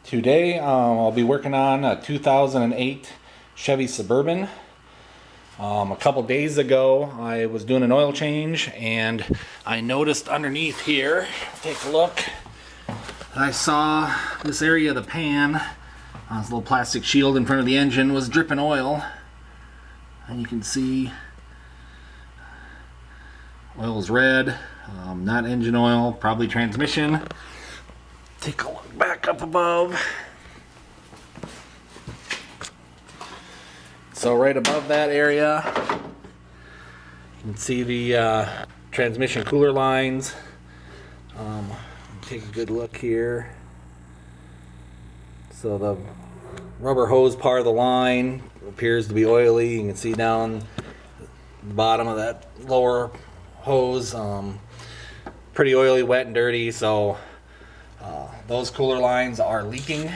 Today I'll be working on a 2008 Chevy Suburban. A couple days ago I was doing an oil change and I noticed underneath here, take a look, I saw this area of the pan, this little plastic shield in front of the engine was dripping oil, and you can see oil is red, not engine oil, probably transmission. Take a look back up above. So right above that area, you can see the transmission cooler lines. Take a good look here. So the rubber hose part of the line appears to be oily. You can see down the bottom of that lower hose, pretty oily, wet and dirty. So those cooler lines are leaking,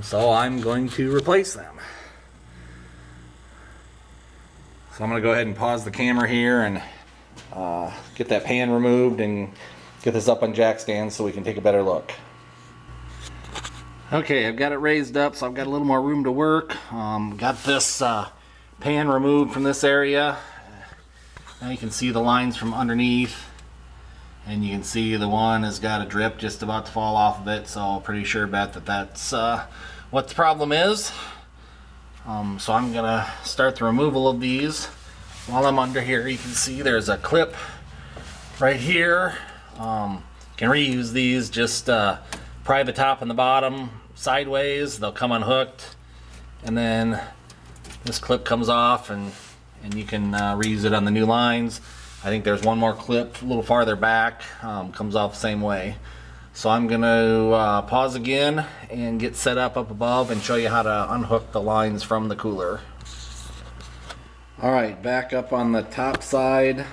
so I'm going to replace them. So I'm going to go ahead and pause the camera here and get that pan removed and get this up on jack stands so we can take a better look. Okay, I've got it raised up, so I've got a little more room to work. Got this pan removed from this area. Now you can see the lines from underneath. And you can see the one has got a drip just about to fall off of it, so pretty sure bet that that's what the problem is. So I'm gonna start the removal of these. While I'm under here, you can see there's a clip right here. You can reuse these, just pry the top and the bottom sideways, they'll come unhooked, and then this clip comes off and you can reuse it on the new lines. I think there's one more clip a little farther back, comes off the same way. So I'm going to pause again and get set up above and show you how to unhook the lines from the cooler. Alright, back up on the top side,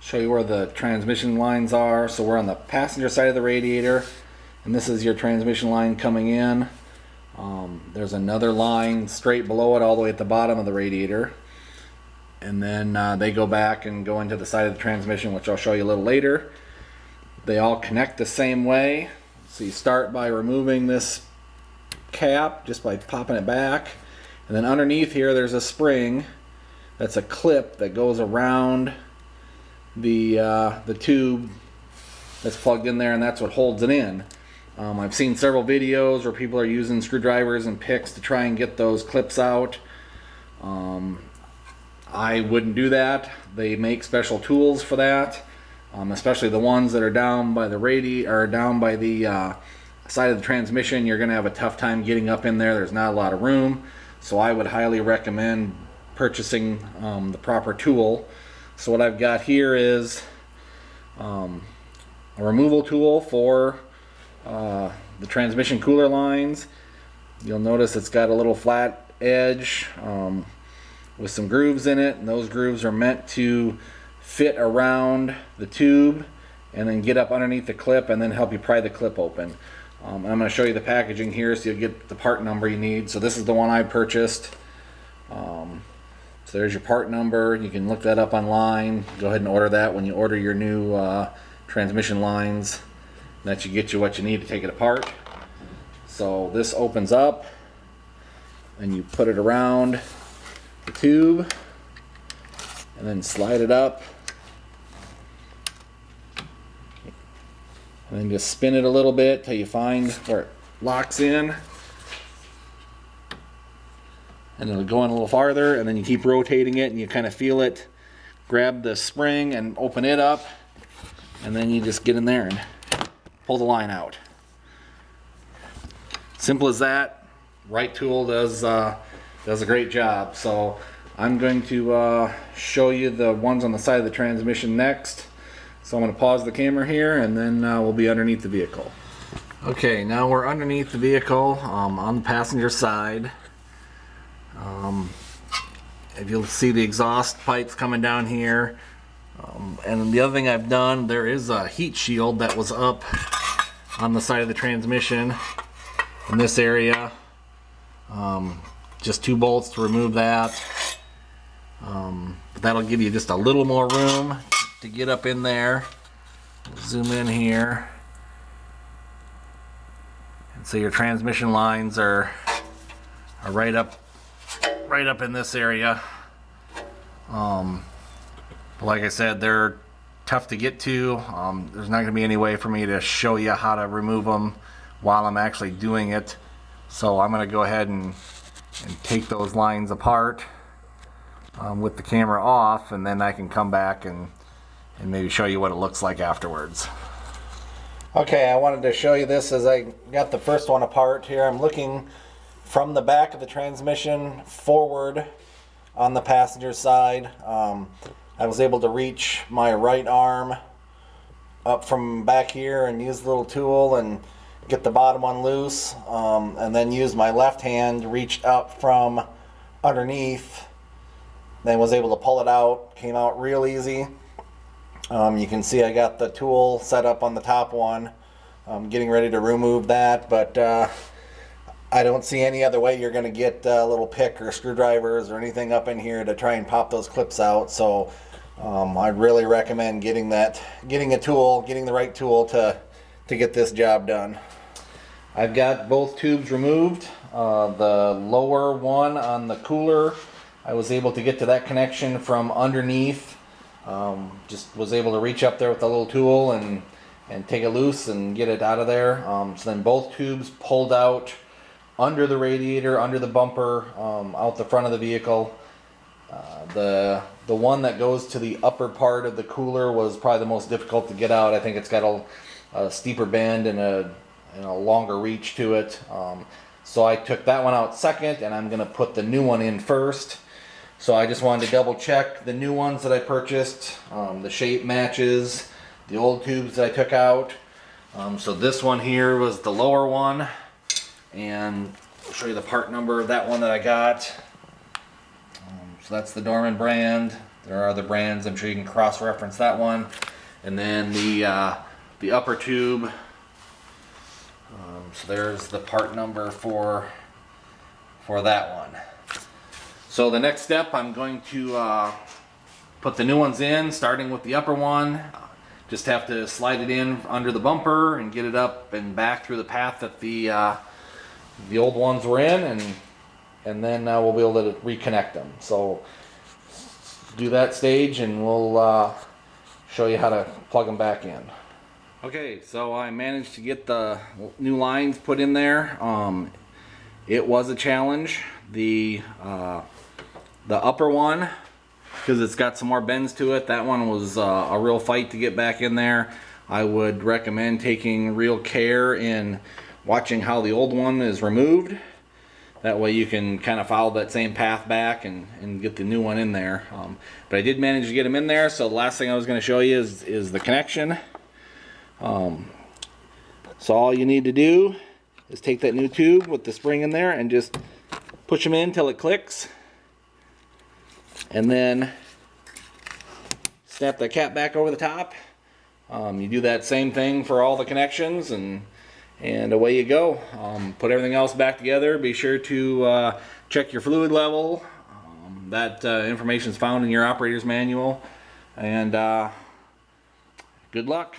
show you where the transmission lines are. So we're on the passenger side of the radiator, and this is your transmission line coming in. There's another line straight below it all the way at the bottom of the radiator. And then they go back and go into the side of the transmission, which I'll show you a little later. They all connect the same way. So you start by removing this cap just by popping it back, and then underneath here there's a spring that's a clip that goes around the tube that's plugged in there, and that's what holds it in. I've seen several videos where people are using screwdrivers and picks to try and get those clips out. I wouldn't do that. They make special tools for that, especially the ones that are down by the side of the transmission. You're going to have a tough time getting up in there. There's not a lot of room, so I would highly recommend purchasing the proper tool. So what I've got here is a removal tool for the transmission cooler lines. You'll notice it's got a little flat edge with some grooves in it, and those grooves are meant to fit around the tube and then get up underneath the clip and then help you pry the clip open. I'm going to show you the packaging here so you'll get the part number you need. So this is the one I purchased. So there's your part number. You can look that up online. Go ahead and order that when you order your new transmission lines. That should get you what you need to take it apart. So this opens up and you put it around the tube and then slide it up and then just spin it a little bit till you find where it locks in, and it'll go in a little farther, and then you keep rotating it and you kind of feel it grab the spring and open it up, and then you just get in there and pull the line out. Simple as that. Right tool does a great job. So I'm going to show you the ones on the side of the transmission next. So I'm going to pause the camera here, and then we'll be underneath the vehicle. Okay, now we're underneath the vehicle on the passenger side. If you'll see the exhaust pipes coming down here. And the other thing I've done, there is a heat shield that was up on the side of the transmission in this area. Just 2 bolts to remove that. But that'll give you just a little more room to get up in there. Zoom in here. So your transmission lines are right up in this area. But like I said, they're tough to get to. There's not going to be any way for me to show you how to remove them while I'm actually doing it. So I'm going to go ahead and take those lines apart with the camera off, and then I can come back and maybe show you what it looks like afterwards. Okay, I wanted to show you this as I got the first one apart here. I'm looking from the back of the transmission forward on the passenger side. I was able to reach my right arm up from back here and use the little tool and get the bottom one loose, and then use my left hand, reached up from underneath, then was able to pull it out. Came out real easy. You can see I got the tool set up on the top one. I'm getting ready to remove that, but I don't see any other way you're going to get a little pick or screwdrivers or anything up in here to try and pop those clips out. So I'd really recommend getting the right tool to get this job done. I've got both tubes removed. The lower one on the cooler, I was able to get to that connection from underneath. Just was able to reach up there with the little tool and take it loose and get it out of there. So then both tubes pulled out under the radiator, under the bumper, out the front of the vehicle. The one that goes to the upper part of the cooler was probably the most difficult to get out. I think it's got a steeper bend and a longer reach to it. So I took that one out second, and I'm going to put the new one in first. So I just wanted to double check the new ones that I purchased. The shape matches the old tubes that I took out. So this one here was the lower one, and I'll show you the part number of that one that I got. So that's the Dorman brand. There are other brands, I'm sure you can cross-reference that one. And then the upper tube. So there's the part number for that one. So the next step, I'm going to put the new ones in, starting with the upper one. Just have to slide it in under the bumper and get it up and back through the path that the old ones were in, and then we'll be able to reconnect them. So do that stage, and we'll show you how to plug them back in. Okay, so I managed to get the new lines put in there. It was a challenge. The upper one, because it's got some more bends to it, that one was a real fight to get back in there. I would recommend taking real care in watching how the old one is removed. That way you can kind of follow that same path back and get the new one in there. But I did manage to get them in there, so the last thing I was going to show you is the connection. So all you need to do is take that new tube with the spring in there and just push them in till it clicks, and then snap the cap back over the top. You do that same thing for all the connections, and away you go. Put everything else back together. Be sure to check your fluid level. That information is found in your operator's manual, and good luck.